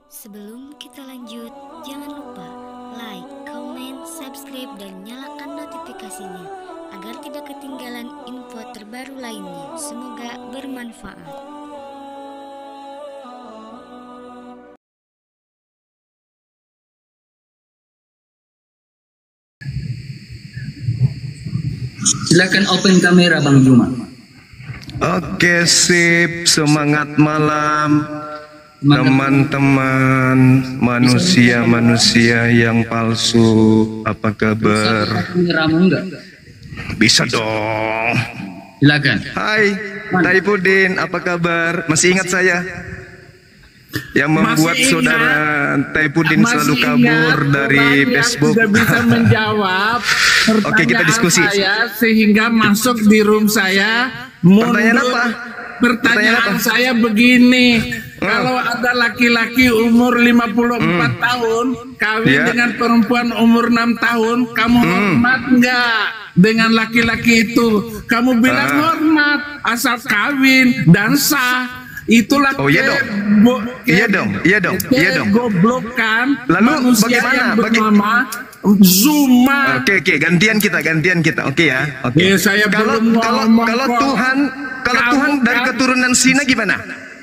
Sebelum kita lanjut, jangan lupa like, comment, subscribe, dan nyalakan notifikasinya agar tidak ketinggalan info terbaru lainnya. Semoga bermanfaat. Silakan open kamera Bang Juma. Oke, sip. Semangat malam teman-teman manusia-manusia yang palsu. Apa kabar? Kameramu enggak? Bisa dong. Silakan. Hai, Taipudin, apa kabar? Masih ingat saya? Yang membuat saudara Taipudin selalu kabur dari Facebook. Tidak bisa menjawab Oke, kita diskusi. saya sehingga masuk di room saya. Pertanyaan apa? Pertanyaan saya begini. Kalau ada laki-laki umur 54 tahun kawin dengan perempuan umur 6 tahun, kamu hormat nggak dengan laki-laki itu? Kamu bilang hormat asal kawin dan sah. Itulah iya dong. goblokan Lalu manusia bagaimana? yang bernama Zuma. Oke, gantian kita. Oke ya. Oke. Saya Kalau Tuhan dari keturunan Sina gimana?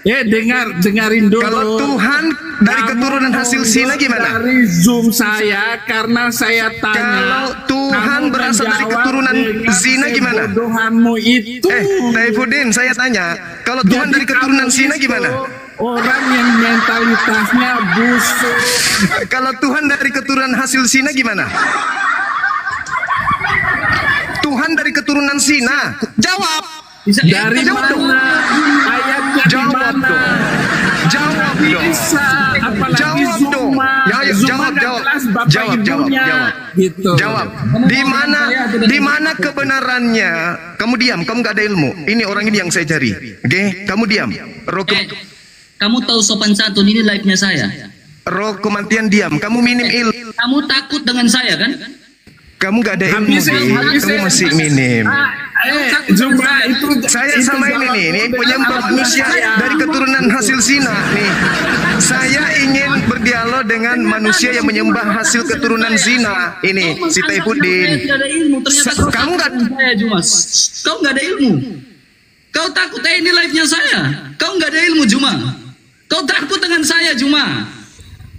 dengarin dulu. Kalau Tuhan dari keturunan hasil Sina gimana? Dari Zoom saya karena saya tanya. Kalau Tuhan berasal dari keturunan Zina gimana? Kebodohanmu itu. Taifudin, saya tanya, kalau Tuhan dari keturunan Sina gimana? Orang yang mentalitasnya busuk. Kalau Tuhan dari keturunan hasil Sina gimana? Tuhan dari keturunan Sina. Jawab. Dari mana? Ayatnya di mana? Jawab dong. Bisa, apalagi Jawab dong. Zuma. Zuma nggak jelas bapak ibunya. Gitu. Jawab. Di mana kebenarannya? Kamu diam, kamu nggak ada ilmu. Ini orang ini yang saya cari. Oke, kamu diam. Kamu tahu sopan santun, ini live-nya saya. Roh kematian diam. Kamu minim ilmu. Kamu takut dengan saya kan? Kamu nggak ada ilmu, kamu masih minim. Zuma itu Saya sama ini penyembah manusia dari keturunan hasil zina nih. Saya ingin berdialog dengan manusia yang menyembah hasil keturunan zina. Ini si Taifudin. Tidak ada ilmu. Ternyata Kamu nggak saya Jumas. Kau nggak ada ilmu. Kau takut ini live-nya saya. Kau nggak ada ilmu Juma. Kau takut dengan saya Juma.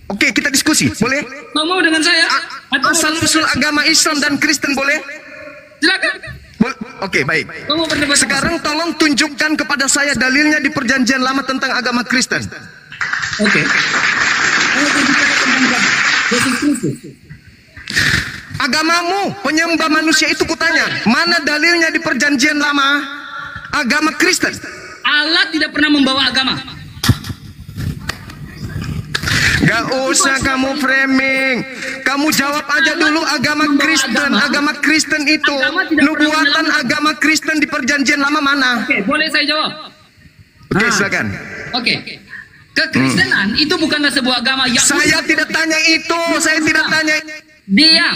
Oke, kita diskusi, boleh? Kau mau dengan saya? Asal-usul agama Islam dan Kristen boleh? Silakan. Oke, baik. Kau mau berdebat? Sekarang tolong tunjukkan kepada saya dalilnya di Perjanjian Lama tentang agama Kristen. Oke. Agamamu, penyembah manusia itu kutanya, mana dalilnya di Perjanjian Lama agama Kristen? Allah tidak pernah membawa agama. Gak usah kamu framing. Kamu jawab aja dulu agama Kristen. Agama Kristen itu nubuatan agama Kristen di Perjanjian Lama mana? Oke, boleh saya jawab? Oke, silakan. Oke. Kekristenan itu bukanlah sebuah agama yang Saya tidak tanya itu. Saya tidak tanya. diam.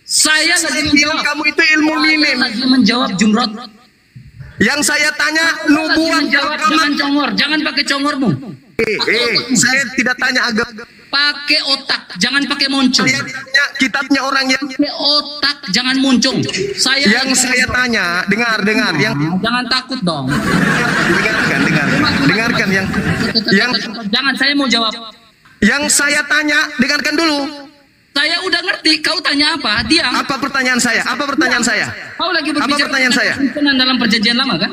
Saya lagi menjawab. Kamu itu ilmu minim. Lagi menjawab Jumrot. Yang saya tanya Lagi nubuat menjawab, agama. jangan congor, jangan pakai congormu. Saya tidak tanya agama. Pakai otak, jangan pakai moncong. Saya tanya kitabnya orang yang. Pakai otak, jangan moncong. Yang saya tanya, dengar, yang. Jangan takut dong. Dengarkan yang Jangan, saya mau jawab. Yang saya tanya, dengarkan dulu. Saya udah ngerti, kau tanya apa? Diam. Apa pertanyaan saya? Kau lagi berbicara Apa pertanyaan saya? Kekristenan dalam perjanjian lama kan?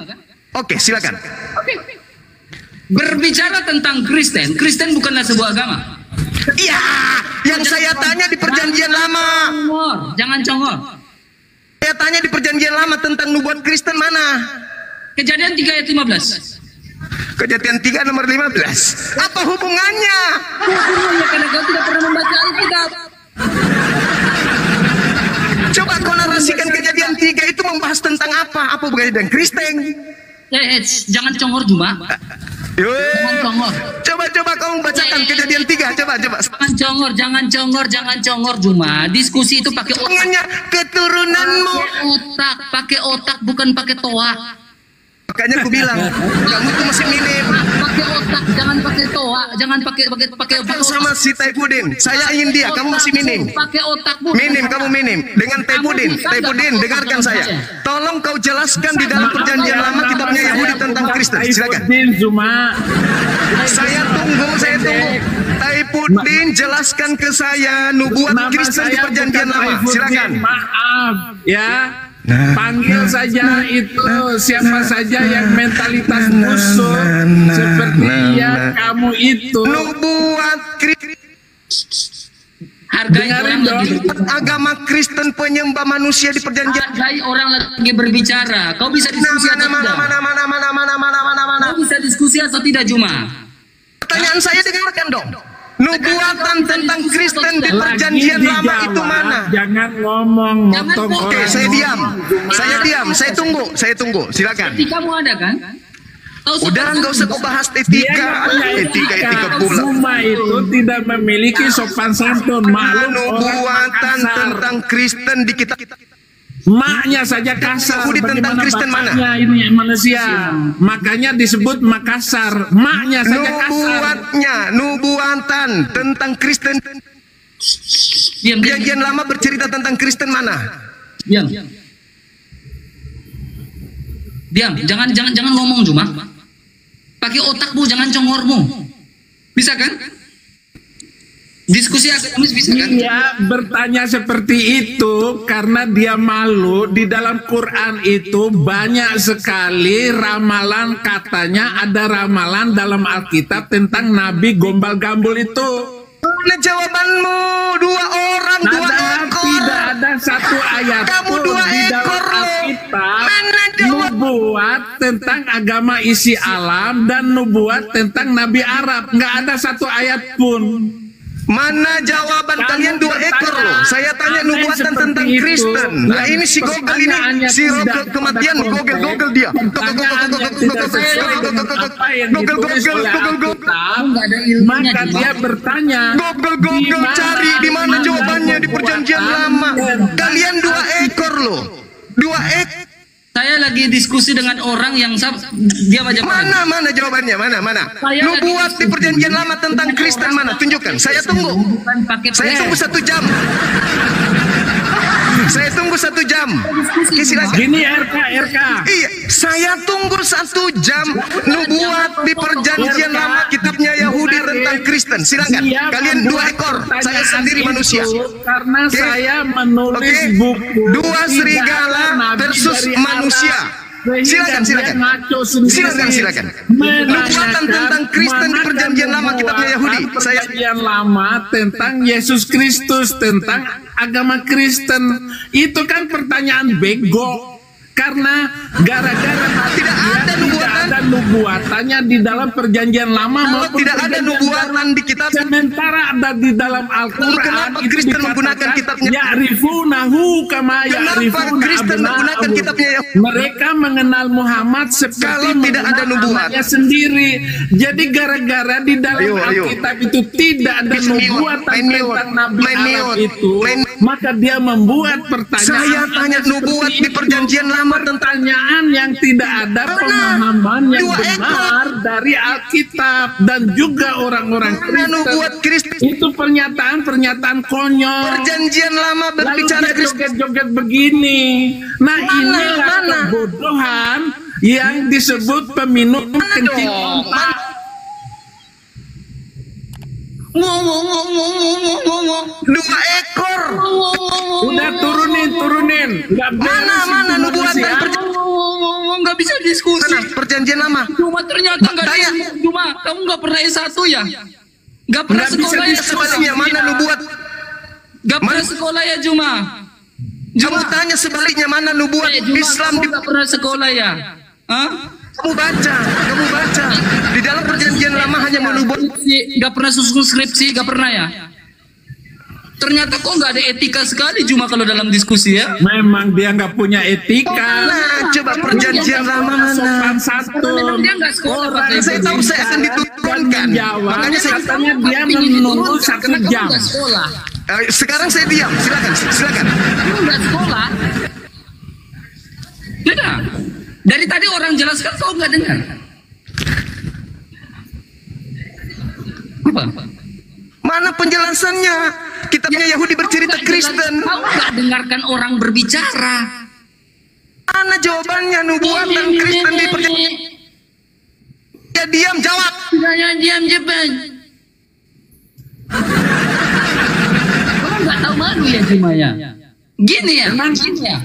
Oke, silakan. Oke. Berbicara tentang Kristen, Kristen bukanlah sebuah agama. Iya, yang saya tanya di Perjanjian Lama. Congor, jangan congor. Saya tanya di Perjanjian Lama tentang nubuat Kristen mana? Kejadian 3 ayat 15. Kejadian 3 nomor 15. Apa hubungannya? Hubungannya karena kau tidak pernah membaca Alkitab. Coba kau narasikan Kejadian 3 itu membahas tentang apa? Apa hubungannya dengan Kristen? Jangan congor Juma. Jangan congor. Coba kamu bacakan Kejadian 3. Coba. Jangan congor Juma. Diskusi itu pakai otak. Hubungannya keturunanmu. Pakai otak bukan pakai toa. Makanya aku bilang, kamu tuh masih minim. pakai otak, jangan pakai toa, jangan pakai Sama si Taifudin, saya ingin dia, kamu masih minim. Pakai otakmu. Minim, kamu minim. Dengan Taifudin, dengarkan saya. Tolong kau jelaskan di dalam perjanjian lama kitabnya Yahudi tentang Kristen. Silakan. Saya tunggu. Taifudin jelaskan ke saya nubuat Kristen di perjanjian lama. Silakan. Maaf, ya. Panggil saja itu siapa saja yang mentalitas musuh seperti yang kamu itu. Nubuat Hargai orang lagi. agama Kristen penyembah manusia di perjanjian. Hargai orang lagi berbicara. Kau bisa diskusi atau tidak? Kau bisa diskusi atau tidak, Juma? Pertanyaan saya dengarkan dong. Nubuatan tentang Kristen di perjanjian lama itu mana? Jangan ngomong motong orang. Oke, saya diam. Saya tunggu. Silakan. Etika kamu ada kan? Udah, nggak usah kau bahas etika pula. Cuma itu tidak memiliki sopan santun. Nubuatan tentang Kristen di kitab. Maknya saja kasar. Yahudi tentang Kristen mana? Ini manusia. Makanya disebut Makassar. Maknya saja kasar. Nubuatan tentang Kristen. Perjanjian lama bercerita tentang Kristen mana? Diam. Jangan ngomong, Juma. Pakai otakmu, jangan congormu. Bisa kan? Diskusi akademis bisa kan? Dia bertanya seperti itu karena dia malu. Di dalam Quran itu banyak sekali ramalan, katanya ada ramalan dalam Alkitab tentang Nabi gombal-gambul itu. Mana jawabanmu? 2 orang, 2 ekor. Tidak ada satu ayat Kamu pun 2 di dalam ekor loh. Alkitab Mana jawab? nubuat tentang agama isi alam dan nubuat tentang Nabi Arab. Nggak ada satu ayat pun. Mana jawaban kalian 2 ekor loh? Saya tanya nubuatan tentang Kristen. Nah ini si Google ini, si Google kematian, Google dia. Google. Maka dia bertanya, Google cari di mana jawabannya di perjanjian lama. Kalian 2 ekor loh. 2 ekor. Saya lagi diskusi dengan orang yang dia baca Mana jawabannya? Mana? Nubuat di perjanjian lama tentang Kristen mana? Tunjukkan. Saya tunggu. Saya tunggu 1 jam. Saya tunggu 1 jam. Oke, silakan. Gini RK. Iya, saya tunggu 1 jam. Nubuat di perjanjian lama kitabnya Yahudi tentang Kristen. Silakan. Kalian 2 ekor. Saya sendiri manusia. Karena saya menulis buku 2 serigala versus manusia. Silakan. Nubuatan tentang Kristen di perjanjian lama kitabnya Yahudi. Perjanjian lama tentang Yesus Kristus, tentang agama Kristen. Itu kan pertanyaan bego. Karena gara-gara tidak ada nubuatannya di dalam perjanjian lama. Kalau tidak ada nubuatan di kitab, sementara ada di dalam Al-Quran. Kenapa Kristen menggunakan kitabnya? Ya'rifunahu kama ya'rifuna Kristen menggunakan kitabnya? Mereka mengenal Muhammad seperti kalau tidak ada nubuatan sendiri. Jadi gara-gara di dalam Alkitab itu tidak ada nubuatan tentang Nabi Arab itu, maka dia membuat pertanyaan. Saya tanya nubuat di perjanjian lama tentang pertanyaan yang tidak ada pemahaman yang benar dari Alkitab dan juga orang-orang Kristen. Itu pernyataan konyol. Perjanjian lama berbicara joget-joget begini. Nah, inilah kebodohan yang disebut peminum kencing otak. Dua ekor. Udah turunin. Mana nubuatan nggak bisa diskusi. Perjanjian lama. Cuma ternyata nggak ada. Cuma kamu nggak pernah S1 ya? Nggak pernah sekolah ya? Sebaliknya mana nubuat? Nggak pernah sekolah ya Juma? Kamu tanya sebaliknya mana nubuat Islam di nggak pernah sekolah ya? Hah? Kamu baca di dalam perjanjian lama hanya menubuat. Nggak pernah susun skripsi, nggak pernah ya? Ternyata kok nggak ada etika sekali Juma kalau dalam diskusi ya? Memang dia nggak punya etika. Nah, coba perjanjian lama mana? Dia nggak sekolah. Saya tahu saya akan diturunkan. Makanya saya katanya dia menunggu 1 jam. Sekarang saya diam. Silakan. Kamu nggak sekolah? Tidak. Dari tadi orang jelaskan kau nggak dengar. Apa? Mana penjelasannya? Kitabnya Yahudi bercerita Kristen. Kau nggak dengarkan orang berbicara. Mana jawabannya? Nubuatan Kristen di perjanjian. Ya diam, jawab. Jangan diam Jepang. Kau nggak tahu malu ya Jumaya? Gini ya, gini ya.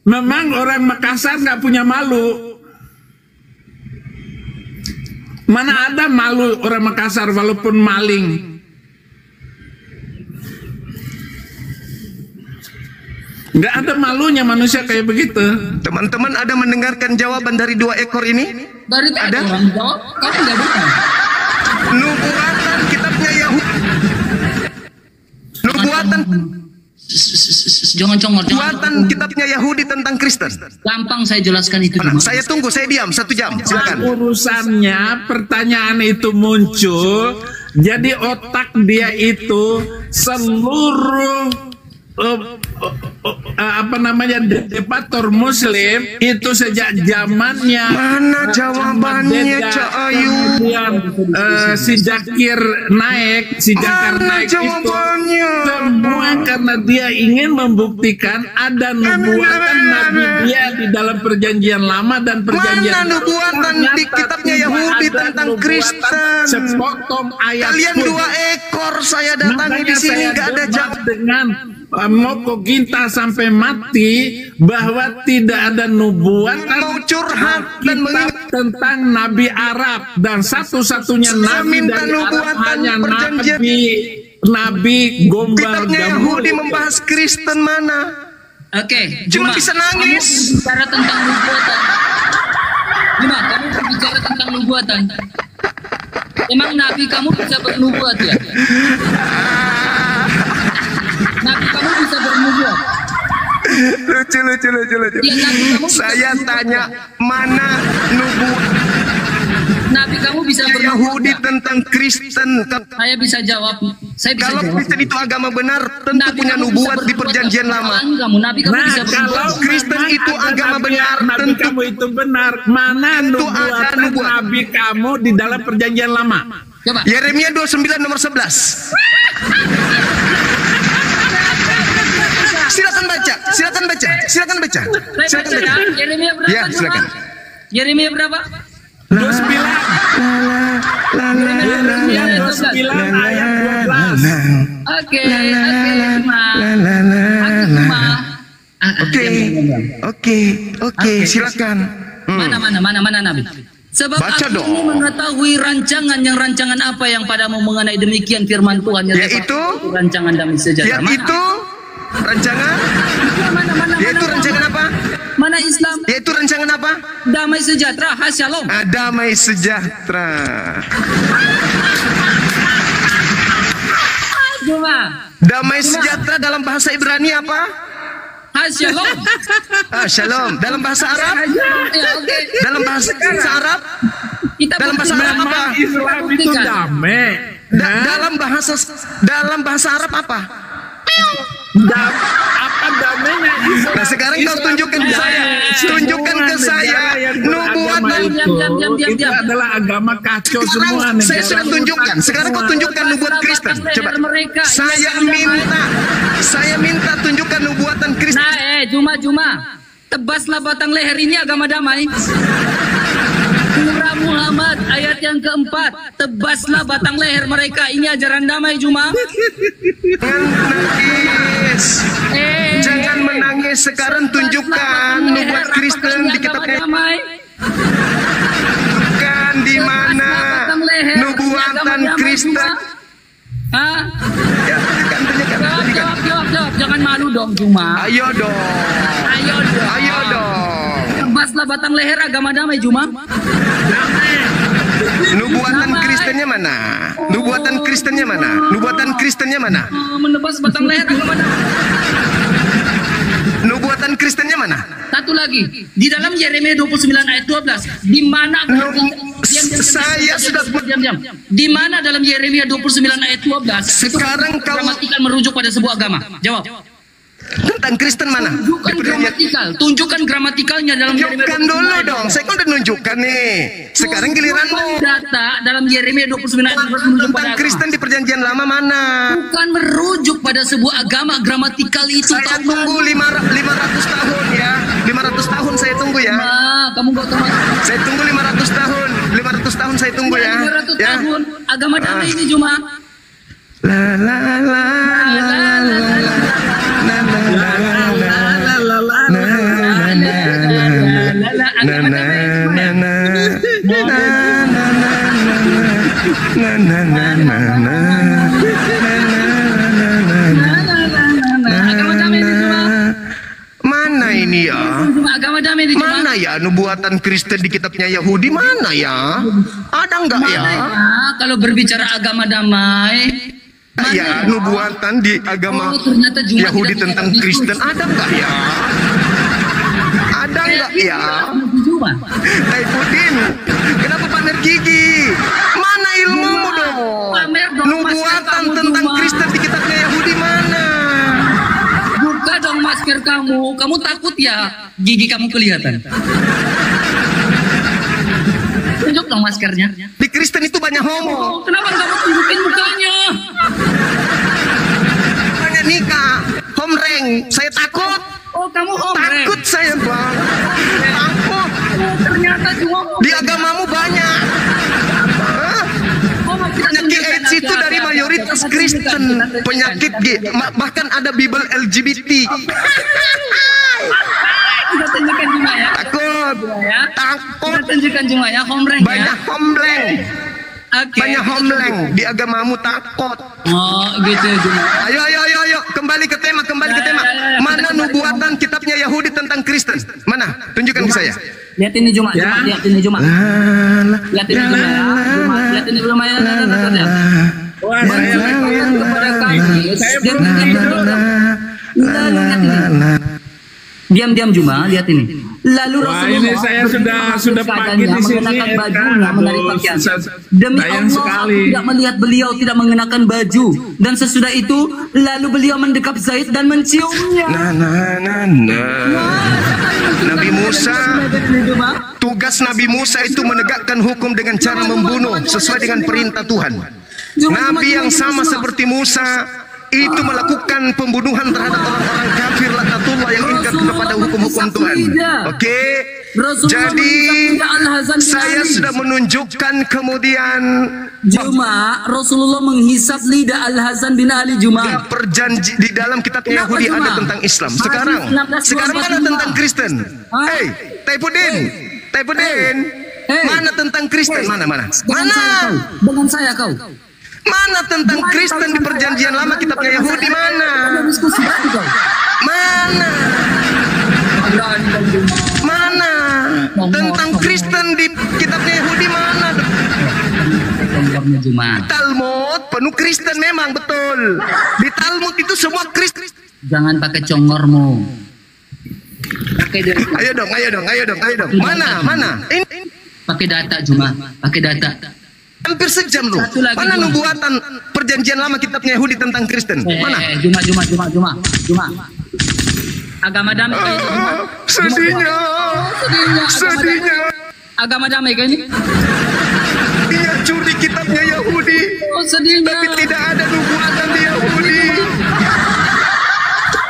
Memang orang Makassar nggak punya malu. Mana ada malu orang Makassar walaupun maling. Nggak ada malunya manusia kayak begitu. Teman-teman ada mendengarkan jawaban dari 2 ekor ini? Dari tadi Ada? orang jawab, kamu nggak dengar. Nubuatan kitabnya Yahudi. Nubuatan Jangan congor, Nubuatan kitabnya Yahudi tentang Kristen. gampang saya jelaskan itu. Mana? Saya tunggu, saya diam 1 jam. Silakan. Urusannya pertanyaan itu muncul, jadi otak dia itu seluruh apa namanya debator Muslim itu sejak zamannya Mana jawabannya, Merdeka, Cak Ayu? kemudian si Zakir naik, si Jakar Mana naik jawabannya? itu semua karena dia ingin membuktikan ada nubuatan Nabi dia di dalam perjanjian lama dan perjanjian Mana baru. nubuatan di Ternyata kitabnya tidak Yahudi ada tentang nubuatan Kristen? sepotong ayat Kalian pun. 2 ekor saya datangi Makanya di sini saya nggak ada debat jawab. dengan Moko Ginta sampai mati bahwa tidak ada nubuatan Mau curhat dan kitab mengingat tentang Nabi Arab dan satu-satunya Saya Nabi minta dari Arab nubuatan hanya perjanjian. Nabi Gombal kitabnya Gambut. Yahudi membahas Kristen mana? Oke, Cuma bisa nangis. Kamu berbicara tentang nubuatan. Juma, kamu berbicara tentang nubuatan. Emang Nabi kamu bisa bernubuat ya? Nabi kamu bisa bernubuat. Lucu. Ya, Nabi kamu bisa Saya bernubuat. tanya mana nubuatan Nabi kamu bisa bernubuat. Yahudi Ya? tentang Kristen? Saya bisa jawab. Saya bisa Kalau jawab. Kristen itu agama benar, tentu Nabi punya kamu bisa nubuat di bernubuat. perjanjian lama. Kesalahan kamu, Nabi kamu Nah, bisa bernubuat. kalau Kristen memang itu ada agama Nabi- benar, Nabi tentu- kamu itu benar. Mana Tentu ada nubuatan nubuat. Nabi kamu di dalam perjanjian lama? Coba. Yeremia 29 nomor 11. Silakan baca. Saya baca ya. Yeremia berapa? Ya, Juma? silakan. Yeremia berapa? 29 Yeremia 29 ayat 12. Oke, Juma. Juma. Oke, silakan. Mana Nabi? Sebab Baca aku dong. ini mengetahui rancangan apa yang padamu mengenai demikian firman Tuhan yang Yaitu? rancangan damai sejahtera. Yaitu rancangan, yaitu rancangan apa? Mana Islam? Yaitu rancangan apa? Damai sejahtera, Shalom. Damai sejahtera. Cuma Damai sejahtera dalam bahasa Ibrani apa? Shalom. Shalom. Dalam bahasa Arab? Ya, oke. Dalam bahasa Arab? Kita Dalam bahasa buktikan. Arab apa? Memang Islam itu Buktikan. damai. Dalam bahasa Arab apa? Apa damainya Islam? Nah, sekarang kau Islam tunjukkan ke itu saya. Tunjukkan ke semua saya negara yang nubuatan. beragama itu Diam. adalah agama kacau semua Sekarang saya negara. sudah tunjukkan. Sekarang kau tunjukkan nubuat Kristen. Coba. Mereka. Saya minta tunjukkan nubuatan Kristen. Nah, Juma. Tebaslah batang leher ini agama damai. Surah Muhammad ayat yang keempat. Tebaslah batang leher mereka. Ini ajaran damai, Juma. Jangan menangis. Jangan menangis. Sekarang tunjukkan nubuat Kristen di kitabnya. damai. Tunjukkan di mana nubuatan Kristen. Hah? Ya, tunjukkan. Jawab. Jangan malu dong, Juma. Ayo dong. Ayo dong. Tebaslah batang leher agama damai, Juma. Nubuatan Kristennya mana? Nubuatan Kristennya mana? Nubuatan Kristennya mana? Menebas batang leher agama damai. Nubuatan Kristennya mana? Satu lagi, di dalam Yeremia 29 ayat 12, di mana Saya sudah diam. Di mana dalam Yeremia 29 ayat 12 Sekarang kau gramatikan merujuk pada sebuah agama? Jawab. Tentang Kristen mana? Tunjukkan gramatikal, tunjukkan gramatikalnya dalam Yeremia. Tunjukkan dulu dong. Saya kan udah nunjukkan nih. Sekarang giliranmu. Data dalam Yeremia 29 ayat 29 Tentang Kristen di perjanjian lama mana? bukan merujuk pada sebuah agama gramatikal itu. Saya tunggu 500 tahun ya. 500 tahun saya tunggu ya. Kamu gak tahu. Saya tunggu 500 tahun. 500 tahun saya tunggu ya. 500 Ya. tahun agama damai ini cuma La la la la la la. Na na na na na. Na na na na. Na na na na na. agama damai ini cuma Mana ini ya? agama damai ini cuma Mana ya nubuatan Kristen di kitabnya Yahudi mana ya? Ada enggak ya? kalau berbicara agama damai Ya, nubuatan di agama ternyata Jumat Yahudi tidak tentang diskusi. Kristen ada enggak ya? Ada enggak ya? Jumat. Taifudin, kenapa pamer gigi? Mana ilmumu dong? Pamer dong, Nubuatan masker kamu tentang cuma. Kristen di kitabnya Yahudi mana? Buka dong masker kamu. Kamu takut ya gigi kamu kelihatan? Tunjuk dong maskernya. Di Kristen itu banyak homo, Oh, kenapa kamu tunjukin mukanya? banyak nikah, homreng. Saya takut. Oh, kamu homreng. Takut saya bang. Takut. Oh, ternyata cuma Di agamamu banyak. Hah? Penyakit AIDS itu dari mayoritas Kristen. Penyakit bahkan ada Bible LGBT. Kita tunjukkan cuma ya. Takut. Ya. Takut. Kita tunjukkan cuma ya homreng ya. Banyak homleng. Oke. Banyak homleng. Di agamamu takut. Oh, gitu ya cuma. Ayo. Kembali ke tema. Mana nubuatan kitabnya Yahudi tentang Kristen? Mana? Tunjukkan ke saya. Lihat ini cuma, Ya. lihat ini cuma. Lihat ini cuma ya. Lihat ini belum ya. Wah, saya Kepada kami. saya Dia belum tunjukkan tidur. dulu. Lalu lihat ini. Diam Juma, lihat ini. Lalu Wah, Rasulullah ini saya sudah pagi di sini, mengenakan Eka. bajunya, menarik pakaian. Aduh, Demi sayang Allah, sekali. aku tidak melihat beliau tidak mengenakan baju. Dan sesudah itu, lalu beliau mendekap Zaid dan menciumnya. Nabi Musa, tugas Nabi Musa itu menegakkan hukum dengan cara membunuh sesuai dengan perintah Tuhan. Nabi yang sama seperti Musa itu melakukan pembunuhan terhadap orang-orang kafir laknatullah yang ingkar kepada hukum-hukum Tuhan. Oke. Jadi saya sudah menunjukkan kemudian Juma, Rasulullah menghisap lidah Al-Hasan bin Ali Juma. perjanji di dalam kitabnya Yahudi ada tentang Islam. Sekarang mana tentang Kristen? Hei, Taifudin, mana tentang Kristen? Mana? Dengan saya kau. Mana tentang Kristen di perjanjian lama kitabnya Yahudi mana? Diskusi berarti kau. Mana? Tentang Kristen di kitabnya Yahudi mana? Juma. Talmud penuh Kristen memang betul. Di Talmud itu semua Kristen. Jangan pakai congormu. Pakai Ayo dong. Mana? Ini pakai data Juma, pakai data. hampir sejam loh. Satu lagi, Mana Juma. nubuatan perjanjian lama kitabnya Yahudi tentang Kristen? Mana? Juma. Agama damai kayak ini, Juma. Sedihnya. Agama damai kayak ini. Dia curi kitabnya Yahudi, Oh, sedihnya. tapi tidak ada nubuatan di Yahudi.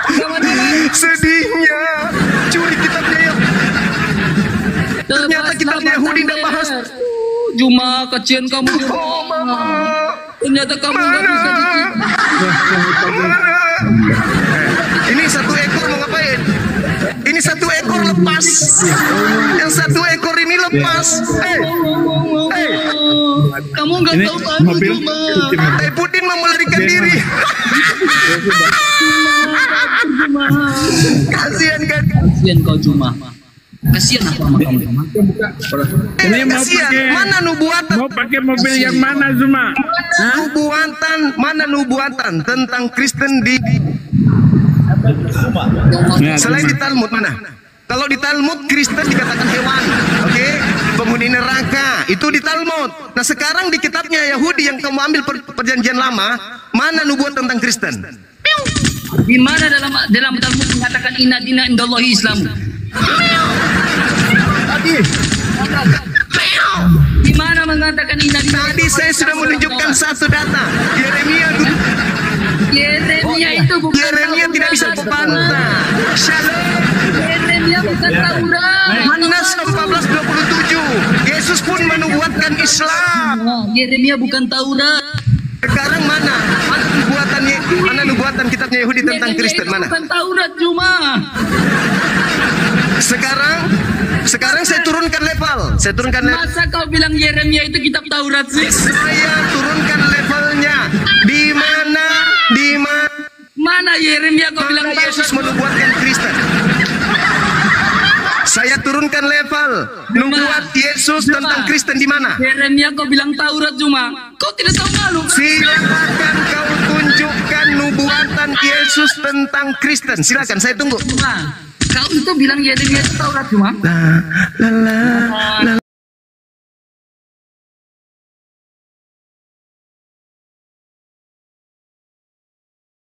Agama damai. Sedihnya curi kitabnya Yahudi. Ternyata kitabnya Yahudi tidak bahas. Juma, kecian kamu. Oh, mama. Ternyata kamu nggak bisa Ini satu ekor mau ngapain? Ini satu ekor lepas. Yang satu ekor ini lepas. Kamu nggak Ini tahu aku mobil. Juma. Taifudin mau melarikan diri. Kasihan kan? Kasian kau Juma. Kasian aku sama kamu Juma. Ini mau Kasihan. pakai Mana nubuatan? mau pakai mobil yang mana Zuma? Mana nubuatan tentang Kristen di Ya, selain di Talmud mana? Kalau di Talmud Kristen dikatakan hewan, oke? Penghuni neraka itu di Talmud. Nah sekarang di kitabnya Yahudi yang kamu ambil perjanjian lama, mana nubuat tentang Kristen? Di mana dalam Talmud mengatakan inna dina indallahi Islam? Tadi. Di mana mengatakan inna dina? Tadi saya sudah menunjukkan satu data. Yeremia itu bukan Yeremia tidak bisa berbantah. Shalom. Yeremia bukan Taurat. Yohanes 14:27. Yesus pun menubuatkan Islam. Yeremia bukan Taurat. Sekarang mana? Mana nubuatan kitabnya Yahudi tentang Kristen mana? Bukan Taurat cuma. Sekarang saya turunkan level. Masa kau bilang Yeremia itu kitab Taurat sih? Saya turunkan levelnya. Di mana? Mana Yeremia kau bilang Yesus menubuatkan Kristen? Saya turunkan level. Nubuat Yesus tentang Kristen di mana? Yeremia kau bilang Taurat cuma. Kau tidak tahu malu. Silakan kau tunjukkan nubuatan Yesus tentang Kristen. Silakan, saya tunggu. Kau itu bilang Yeremia itu Taurat cuma.